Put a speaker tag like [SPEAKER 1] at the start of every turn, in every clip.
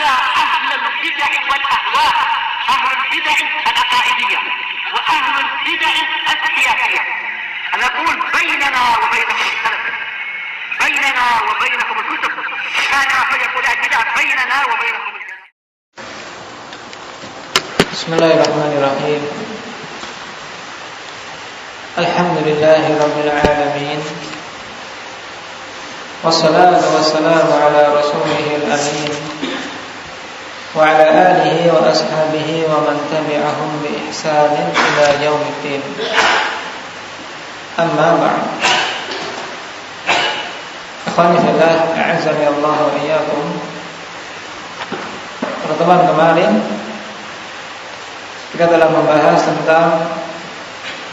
[SPEAKER 1] حتى أهل البدع والأهواء، أهل البدع العقائدية وأهل البدع السياسية. أنا أقول بيننا وبينكم السلف، بيننا وبينكم الكتب، كان فيقول البدع بيننا وبينكم السلف.
[SPEAKER 2] بسم الله الرحمن الرحيم. الحمد لله رب العالمين، والصلاة والسلام على رسوله الأمين وعلى آله وأصحابه ومن تبعهم بإحسان إلى يوم الدين. أما بعد، ikhwani fillah, a'azzani Allah wa iyyakum. Pertemuan kemarin kita telah membahas tentang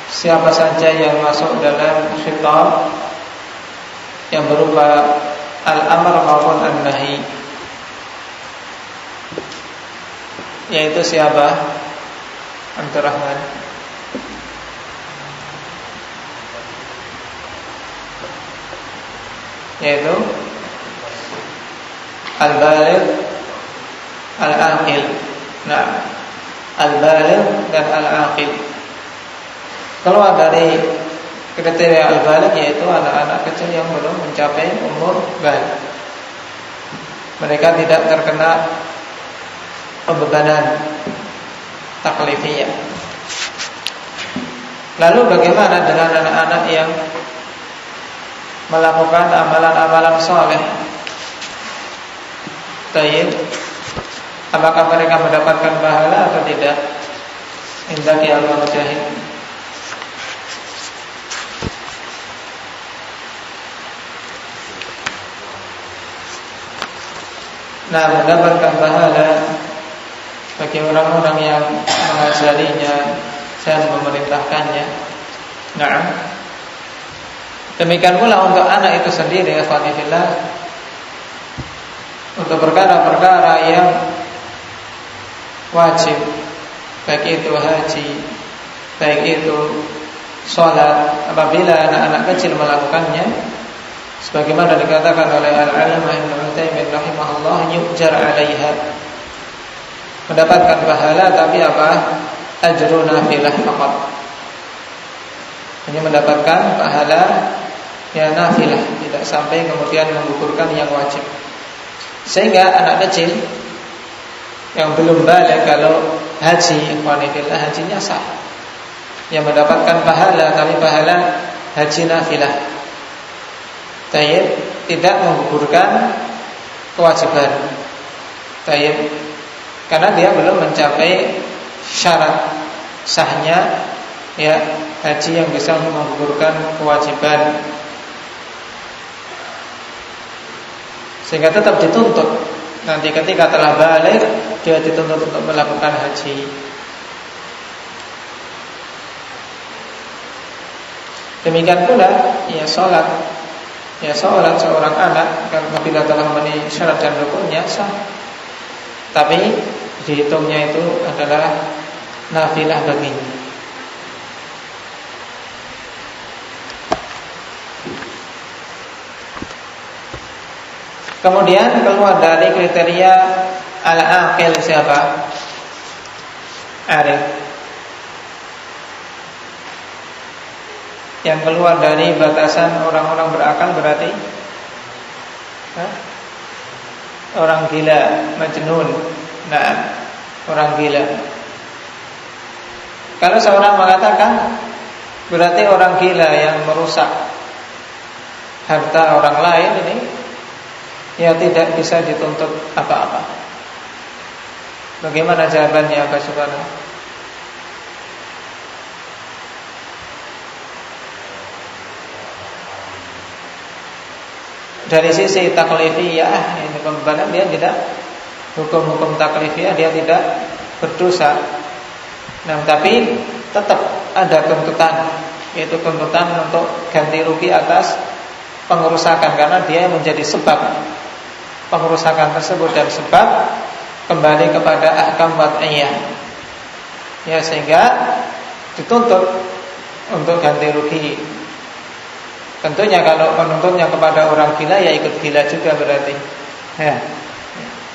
[SPEAKER 2] siapa saja yang masuk dalam khitab yang berupa al-amr maupun an-nahi, yaitu siapa? Abdul Rahman. Yaitu al-baligh, al-aqil. Nah, al-baligh dan al-aqil keluar dari kriteria al-baligh, yaitu anak-anak kecil yang belum mencapai umur baligh. Mereka tidak terkena pembebanan taklifiyah. Lalu bagaimana dengan anak-anak yang melakukan amalan-amalan soleh? Tayyib, apakah mereka mendapatkan pahala atau tidak? Indaki al-mujahid. Nah, mendapatkan pahala bagi orang-orang yang mengajarinya dan memerintahkannya. Nah, demikian pula untuk anak itu sendiri, ikhwani fillah, untuk perkara-perkara yang wajib, baik itu haji, baik itu sholat, apabila anak-anak kecil melakukannya, sebagaimana dikatakan oleh al-alamah Ibnu Utsaimin rahimahullah, yujar 'alaiha, mendapatkan pahala, tapi apa? Ajrun nafilah faqat, hanya mendapatkan pahala ya nafilah, tidak sampai kemudian menggugurkan yang wajib. Sehingga anak kecil yang belum balik, kalau haji, hajinya sah, yang mendapatkan pahala, tapi pahala haji nafilah, tayyib, tidak menggugurkan kewajiban, tayyib, karena dia belum mencapai syarat sahnya ya haji yang bisa menggugurkan kewajiban, sehingga tetap dituntut nanti ketika telah balik dia dituntut untuk melakukan haji. Demikian pula ya sholat, ya sholat seorang anak apabila telah memenuhi syarat dan rukunnya sah, tapi dihitungnya itu adalah nafilah baginya. Kemudian keluar dari kriteria al-aqil siapa? Arif. Yang keluar dari batasan orang-orang berakal berarti orang gila, majnun. Nah, orang gila. Kalau seorang mengatakan berarti orang gila yang merusak harta orang lain, ini ya tidak bisa dituntut apa-apa. Bagaimana jawabannya, Pak Subhanahu? Dari sisi taklifiyah, ini pembebanan, dia tidak, hukum-hukum taklifiyah dia tidak berdosa. Nah, tapi tetap ada tuntutan, yaitu tuntutan untuk ganti rugi atas pengerusakan, karena dia menjadi sebab pengerusakan tersebut dan sebab kembali kepada ahkam wad'iyah. Ya, sehingga dituntut untuk ganti rugi. Tentunya kalau menuntutnya kepada orang gila, ya ikut gila juga berarti. Ya.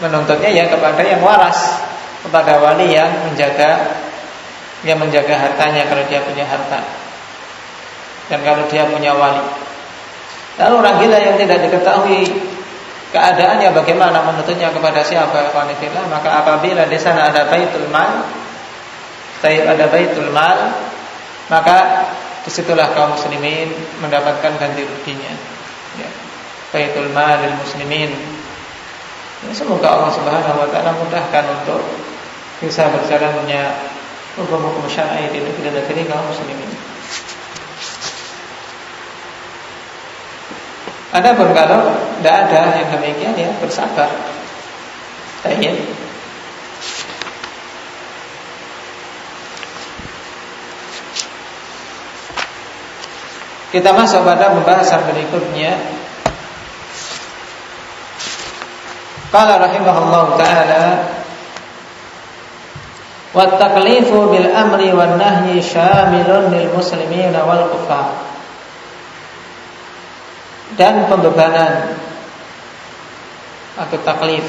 [SPEAKER 2] Menuntutnya ya kepada yang waras, kepada wali yang menjaga hartanya kalau dia punya harta, dan kalau dia punya wali. Lalu orang gila yang tidak diketahui keadaannya bagaimana, menuntutnya kepada siapa? Ikhwanifillah. Maka apabila di sana ada baitul mal, maka disitulah kaum muslimin mendapatkan ganti ruginya. Ya. Baitul mal lil muslimin. Semoga Allah Subhanahu wa taala mudahkan untuk bisa berjalannya hukum-hukum syar'i di negeri kaum muslimin. Adapun kalau tidak ada yang demikian, ya bersabar. Baik. Kita masuk pada pembahasan berikutnya. Qala rahimahullahu ta'ala, wa taklifu bil amri wan nahyi syamilun lil muslimina wal kuffar. Dan pembebanan atau taklif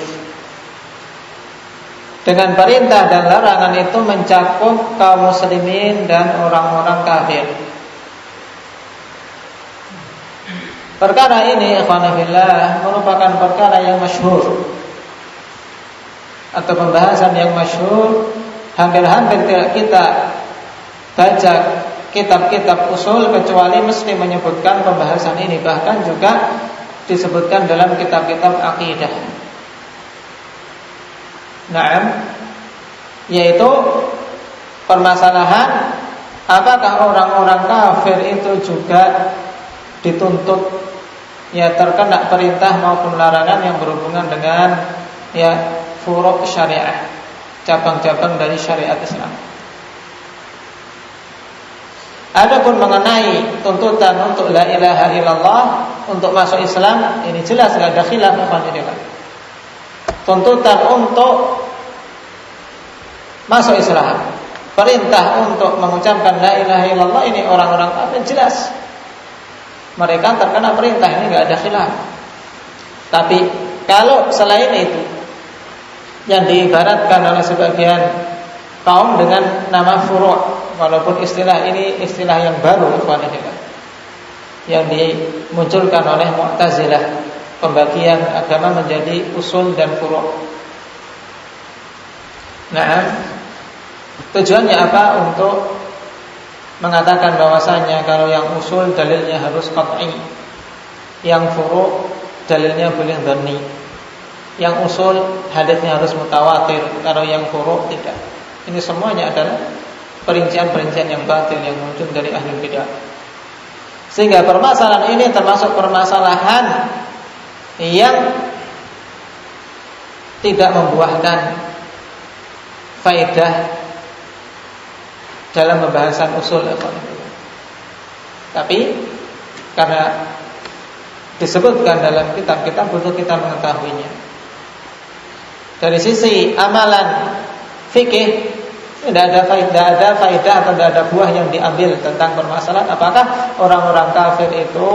[SPEAKER 2] dengan perintah dan larangan itu mencakup kaum muslimin dan orang-orang kafir. Perkara ini ikhwanillah merupakan perkara yang masyhur atau pembahasan yang masyhur. Hampir-hampir tidak kita baca kitab-kitab usul kecuali mesti menyebutkan pembahasan ini. Bahkan juga disebutkan dalam kitab-kitab akidah. Naam, yaitu permasalahan apakah orang-orang kafir itu juga dituntut terkena perintah maupun larangan yang berhubungan dengan furu' syariah, cabang-cabang dari syariat Islam. Adapun mengenai tuntutan untuk la ilaha illallah, untuk masuk Islam, ini jelas tidak ada khilaf. Tuntutan untuk masuk Islam, perintah untuk mengucapkan la ilaha illallah, ini orang-orang kafir jelas mereka terkena perintah, ini tidak ada khilaf. Tapi kalau selain itu yang diibaratkan oleh sebagian kaum dengan nama furu', walaupun istilah ini istilah yang baru yang dimunculkan oleh Mu'tazilah, pembagian agama menjadi usul dan furu'. Nah, tujuannya apa? Untuk mengatakan bahwasanya kalau yang usul dalilnya harus qat'i, yang furu' dalilnya boleh dhanni. Yang usul haditsnya harus mutawatir, kalau yang furu' tidak. Ini semuanya adalah perincian-perincian yang batil yang muncul dari ahli bidah. Sehingga permasalahan ini termasuk permasalahan yang tidak membuahkan faedah dalam pembahasan usul. Tapi karena disebutkan dalam kitab-kitab, butuh kita mengetahuinya. Dari sisi amalan fikih tidak ada faedah atau tidak ada buah yang diambil tentang permasalahan apakah orang-orang kafir itu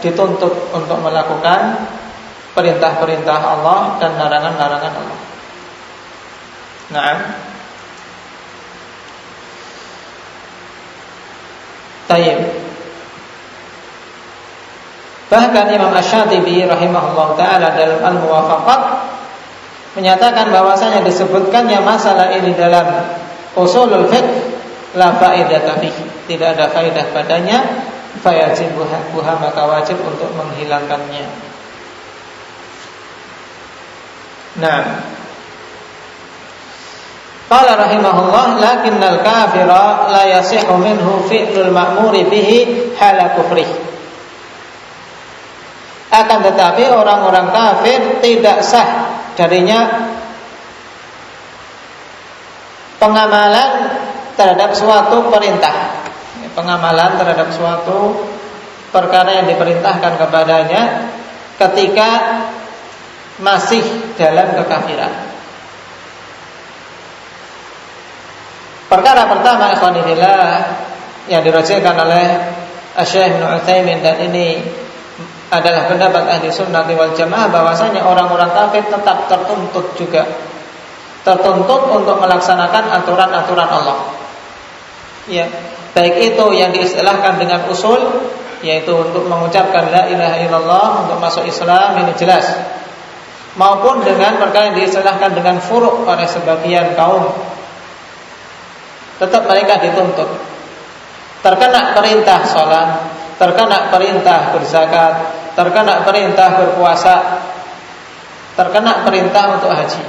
[SPEAKER 2] dituntut untuk melakukan perintah-perintah Allah dan larangan-larangan Allah. Nah, tayyib. Bahkan Imam Asy-Syatibi rahimahullah taala dalam Al-Muwafaqat menyatakan bahwasanya disebutkannya masalah ini dalam usulul fiqh la faedata fihi, tidak ada faedah padanya, fayajibuha, maka wajib untuk menghilangkannya. Nah, qala rahimahullah, lakinnal kafira la yasihu minhu fi'lul ma'muri bihi hala kufrih. Akan tetapi orang-orang kafir tidak sah darinya pengamalan terhadap suatu perintah, pengamalan terhadap suatu perkara yang diperintahkan kepadanya ketika masih dalam kekafiran. Perkara pertama, ikhwanillah, yang dirajihkan oleh Syekh Ibnu Utsaimin, dan ini adalah pendapat ahli sunnah wal jamaah bahwasanya orang-orang kafir tetap tertuntut juga, tertuntut untuk melaksanakan aturan-aturan Allah. Ya, baik itu yang diistilahkan dengan usul, yaitu untuk mengucapkan la ilaha illallah untuk masuk Islam, ini jelas, maupun dengan perkara yang diistilahkan dengan furu' oleh sebagian kaum, tetap mereka dituntut. Terkena perintah sholat, terkena perintah berzakat, terkena perintah berpuasa, terkena perintah untuk haji.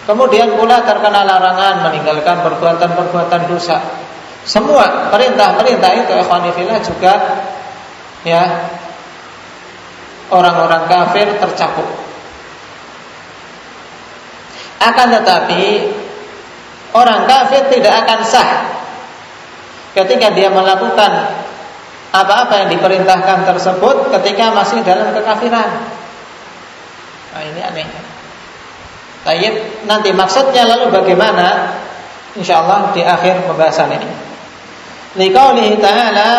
[SPEAKER 2] Kemudian pula terkena larangan meninggalkan perbuatan-perbuatan dosa. Semua perintah-perintah itu ikhwani fillah juga ya orang-orang kafir tercakup. Akan tetapi orang kafir tidak akan sah ketika dia melakukan apa-apa yang diperintahkan tersebut ketika masih dalam kekafiran. Nah, ini anehnya. Baik, nanti maksudnya lalu bagaimana? Insyaallah di akhir pembahasan ini. Liqaulihi ta'ala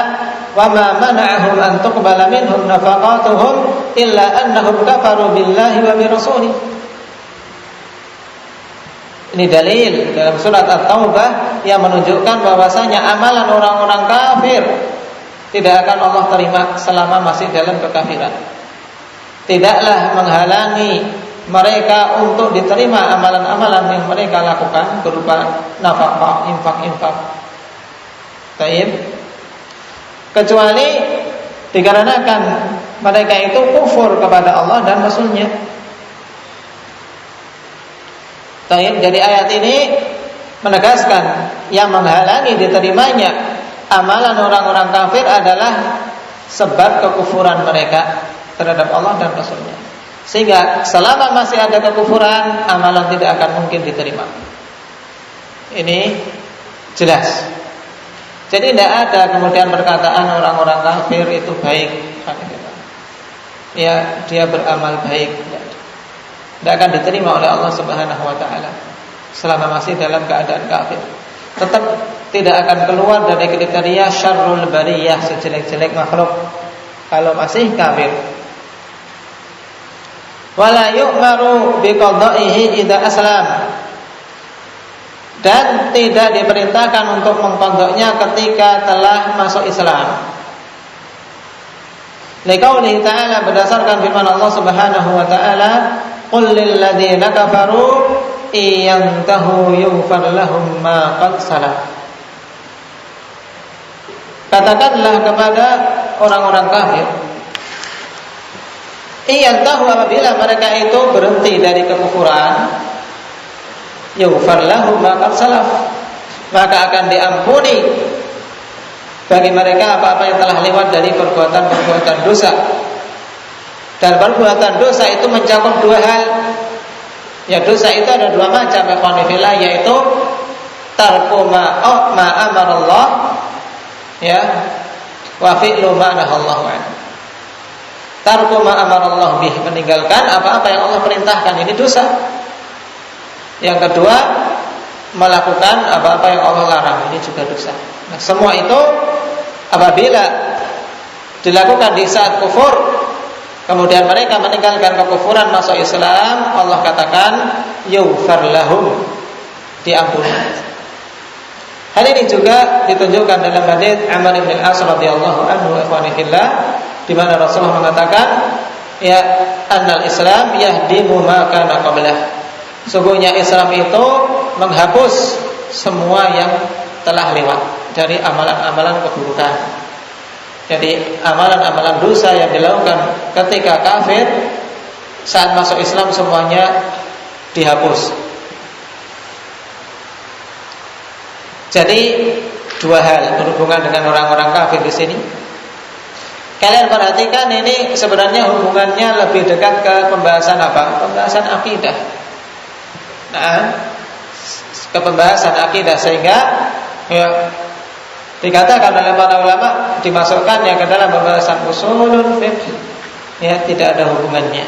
[SPEAKER 2] wa ma mana'ahum an tuqbala minhum nafaqatuhum illa annahum kafaru billahi wa bi rasulih. Ini dalil dalam surat At-Taubah yang menunjukkan bahwasanya amalan orang-orang kafir tidak akan Allah terima selama masih dalam kekafiran. Tidaklah menghalangi mereka untuk diterima amalan-amalan yang mereka lakukan berupa nafkah, infak. Taib. Kecuali dikarenakan mereka itu kufur kepada Allah dan Rasul-Nya. Taib. Jadi ayat ini menegaskan yang menghalangi diterimanya amalan orang-orang kafir adalah sebab kekufuran mereka terhadap Allah dan Rasul-Nya. Sehingga selama masih ada kekufuran, amalan tidak akan mungkin diterima. Ini jelas. Jadi tidak ada kemudian perkataan orang-orang kafir itu baik. Ya, dia beramal baik. Tidak akan diterima oleh Allah Subhanahu wa taala selama masih dalam keadaan kafir. Tetap tidak akan keluar dari kriteria syarrul bariyah, sejelek-jelek makhluk kalau masih kafir. Wala yu'maru biqada'ihi idza aslam. Dan tidak diperintahkan untuk mengqadanya ketika telah masuk Islam. Liqaulihi ta'ala, berdasarkan firman Allah Subhanahu wa ta'ala, qul lil ladzina kafaru iyantahu yughfar lahum ma qad salaf. Katakanlah kepada orang-orang kafir, iyantahu, apabila mereka itu berhenti dari kekufuran, yughfar lahum ma qad salaf, maka akan diampuni bagi mereka apa-apa yang telah lewat dari perbuatan-perbuatan dosa. Dan perbuatan dosa itu mencakup dua hal. Ya, dosa itu ada dua macam, yaitu tarku ma amarallah, ya, wa fi'lu ma nahallahu anhu. Tarku ma amarallah bih, meninggalkan apa-apa yang Allah perintahkan, ini dosa. Yang kedua, melakukan apa-apa yang Allah larang, ini juga dosa. Nah, semua itu apabila dilakukan di saat kufur, kemudian mereka meninggalkan kekufuran masuk Islam, Allah katakan yughfar lahum, diampuni. Hal ini juga ditunjukkan dalam hadits Amr bin Al-As radhiyallahu anhu di mana Rasulullah mengatakan, ya, annal Islam yahdimu ma kana qablah. Sungguhnya Islam itu menghapus semua yang telah lewat dari amalan-amalan keburukan. Jadi amalan-amalan dosa yang dilakukan ketika kafir, saat masuk Islam semuanya dihapus. Jadi dua hal berhubungan dengan orang-orang kafir di sini. Kalian perhatikan, ini sebenarnya hubungannya lebih dekat ke pembahasan apa? Pembahasan akidah. Nah, ke pembahasan akidah, sehingga ya, dikatakan oleh para ulama dimasukkannya ke dalam pembahasan usulul fiqh. Ya, tidak ada hubungannya.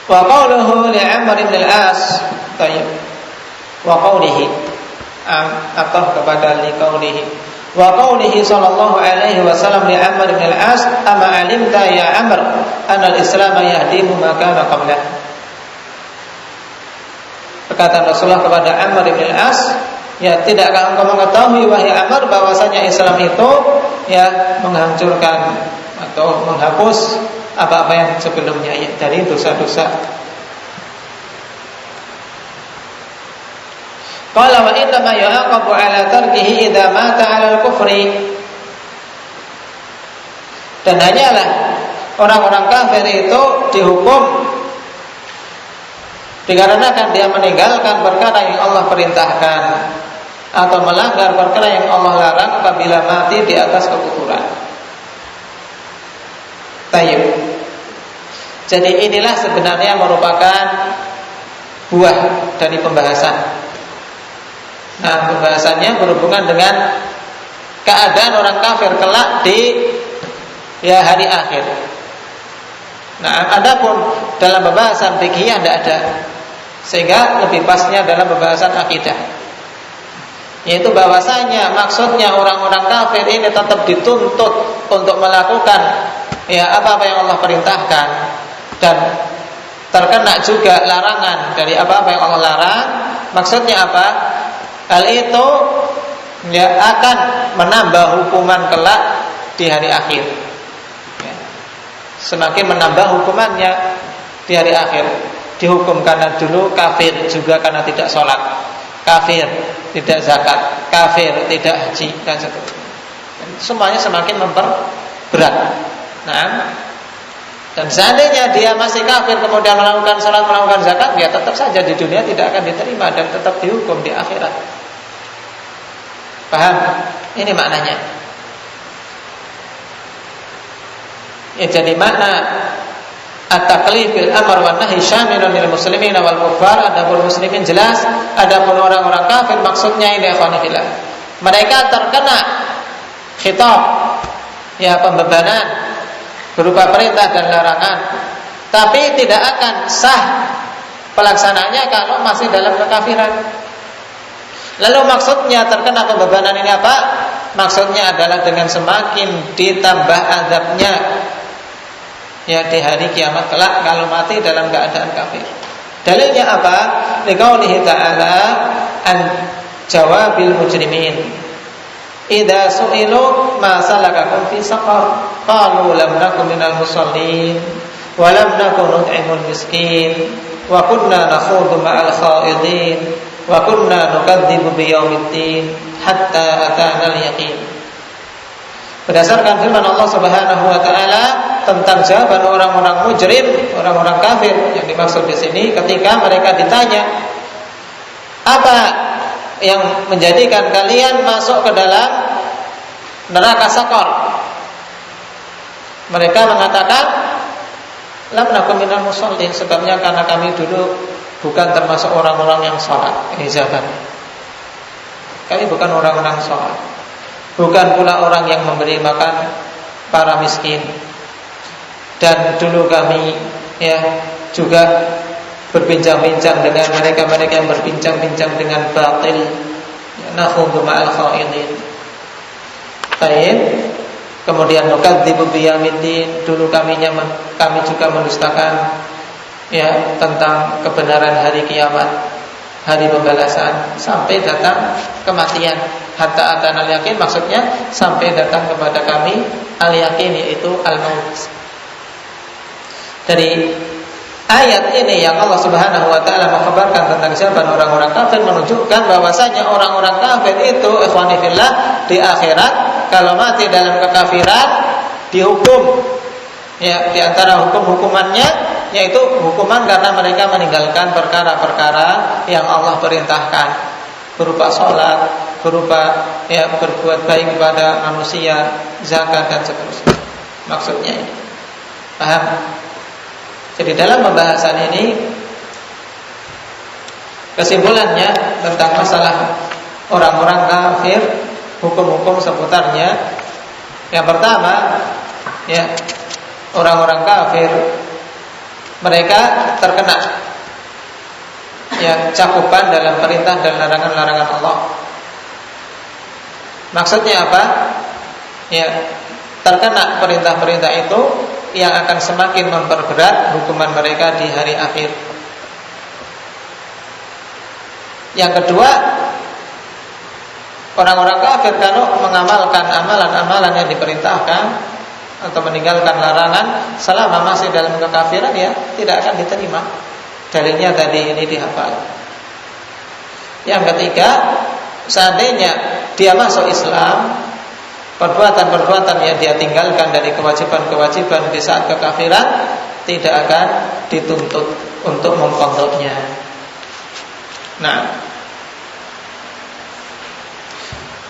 [SPEAKER 2] Wa qawluhu li Amr bin Al-As, tayyib. Wa qawlihi atau kepada li qawlihi. Wa qaulihi sallallahu alaihi wasallam li Amr bin al-As, "Ama alimta ya Amr anna al-Islam yahdimu ma kana qablah." Perkataan Rasulullah kepada Amr bin al-As, ya, tidakkah engkau mengetahui wahai Amr bahwasanya Islam itu ya menghancurkan atau menghapus apa-apa yang sebelumnya ya, dari dosa-dosa. Qala wa inna ma yu'aqabu 'ala tarkihi idza mata 'ala al-kufri. Dan hanyalah orang-orang kafir itu dihukum dikarenakan dia meninggalkan perkara yang Allah perintahkan atau melanggar perkara yang Allah larang apabila mati di atas kekufuran. Tayyib. Jadi inilah sebenarnya merupakan buah dari pembahasan. Nah, pembahasannya berhubungan dengan keadaan orang kafir kelak di ya hari akhir. Nah, adapun dalam pembahasan fikih tidak ada, sehingga lebih pasnya dalam pembahasan akidah, yaitu bahwasanya maksudnya orang-orang kafir ini tetap dituntut untuk melakukan ya apa-apa yang Allah perintahkan dan terkena juga larangan dari apa-apa yang Allah larang. Maksudnya apa? Hal itu ya akan menambah hukuman kelak di hari akhir. Ya. Semakin menambah hukumannya di hari akhir. Dihukum karena dulu kafir, juga karena tidak sholat, kafir tidak zakat, kafir tidak haji, dan seterusnya. Semuanya semakin memperberat. Nah, dan seandainya dia masih kafir kemudian melakukan sholat, melakukan zakat, dia tetap saja di dunia tidak akan diterima dan tetap dihukum di akhirat. Paham? Ini maknanya. Ya, jadi makna at-taklif bil amr wan nahi syamilun lil muslimin wal kuffar. Adapun muslimin jelas, adapun orang-orang kafir maksudnya ini ikhwan fillah. Mereka terkena khitab ya pembebanan berupa perintah dan larangan, tapi tidak akan sah pelaksananya kalau masih dalam kekafiran. Lalu maksudnya terkena pembebanan ini apa? Maksudnya adalah dengan semakin ditambah azabnya ya di hari kiamat kelak kalau mati dalam keadaan kafir. Dalilnya apa? Liqaulihi ta'ala an jawabil mujrimin. Idza su'ilu ma salakakum fi saqar qalu lam nakum minal musallin wa lam nakun nut'imul miskin wa kunna nakhudhu ma'al kha'idin wa kunna nukadzibu biyaumiddin hatta atana al-yaqin. Berdasarkan firman Allah Subhanahu wa taala tentang jawaban orang-orang mujrim, orang-orang kafir yang dimaksud di sini ketika mereka ditanya, apa yang menjadikan kalian masuk ke dalam neraka Saqar? Mereka mengatakan, lam nakum minal musallin, sebabnya karena kami dulu bukan termasuk orang-orang yang sholat. Ini jawabannya. Kami bukan orang-orang sholat, bukan pula orang yang memberi makan para miskin. Dan dulu kami ya juga berbincang-bincang dengan mereka-mereka yang berbincang-bincang dengan batil. Nakhudhu ma'al kha'idin. Baik. Kemudian nukadzibu biyaumiddin, dulu kami juga mendustakan ya tentang kebenaran hari kiamat, hari pembalasan, sampai datang kematian. Hatta atana al-yaqin, maksudnya sampai datang kepada kami al-yaqin, yaitu al-maut. Dari ayat ini yang Allah Subhanahu wa taala mengkhabarkan tentang jawaban orang-orang kafir menunjukkan bahwasanya orang-orang kafir itu ikhwani fillah di akhirat kalau mati dalam kekafiran dihukum ya, di antara hukumannya yaitu hukuman karena mereka meninggalkan perkara-perkara yang Allah perintahkan berupa sholat, berupa ya berbuat baik kepada manusia, zakat dan seterusnya. Maksudnya ini. Paham? Jadi dalam pembahasan ini kesimpulannya tentang masalah orang-orang kafir, hukum-hukum seputarnya. Yang pertama, ya, orang-orang kafir mereka terkena ya cakupan dalam perintah dan larangan-larangan Allah. Maksudnya apa? Ya, terkena perintah-perintah itu yang akan semakin memperberat hukuman mereka di hari akhir. Yang kedua, orang-orang kafir kalau mengamalkan amalan-amalan yang diperintahkan atau meninggalkan larangan selama masih dalam kekafiran, ya tidak akan diterima. Dalilnya tadi ini dihafal. Yang ketiga, seandainya dia masuk Islam, perbuatan-perbuatan yang dia tinggalkan dari kewajiban-kewajiban di saat kekafiran tidak akan dituntut untuk mengkodoknya. Nah,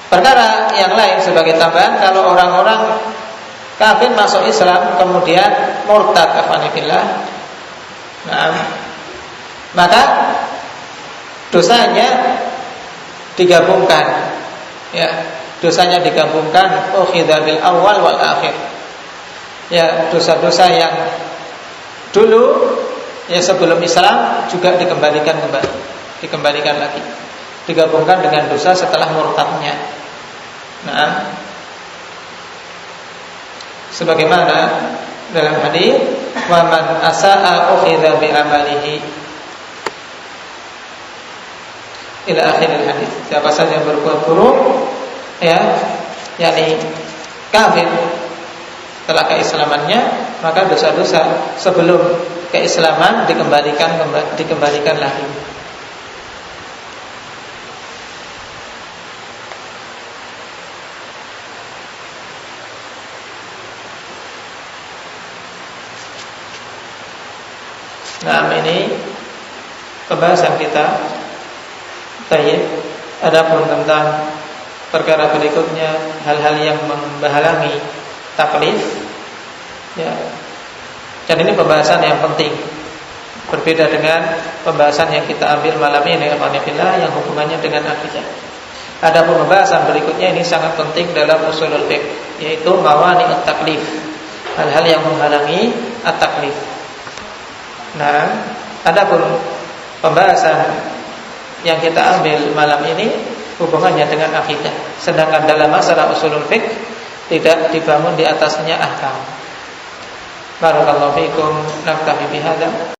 [SPEAKER 2] perkara yang lain sebagai tambahan, kalau orang-orang kafir masuk Islam kemudian murtad kafanillah, nah, maka dosanya digabungkan, ya, dosanya digabungkan ukhidha bil awal wal akhir. Ya, dosa-dosa yang dulu ya sebelum Islam juga dikembalikan lagi, digabungkan dengan dosa setelah murtadnya. Nah, sebagaimana dalam hadis, wa man asaa ukhidha bi amalihi ila akhir hadis. Siapa saja yang berbuat buruk, ya, yakni kafir setelah keislamannya, maka dosa-dosa sebelum keislaman dikembalikan lagi. Nah, ini pembahasan kita. Baik. Adapun tentang perkara berikutnya, hal-hal yang menghalangi taklif, ya. Dan ini pembahasan yang penting, berbeda dengan pembahasan yang kita ambil malam ini, yang hubungannya dengan akidah. Adapun pembahasan berikutnya ini sangat penting dalam usulul fiqh, yaitu mawani at-taklif, hal-hal yang menghalangi at-taklif. Nah, adapun pembahasan yang kita ambil malam ini hubungannya dengan akidah. Sedangkan dalam masalah usulul fiqh tidak dibangun di atasnya ahkam. Barakallahu fiikum, naktafi bihadza.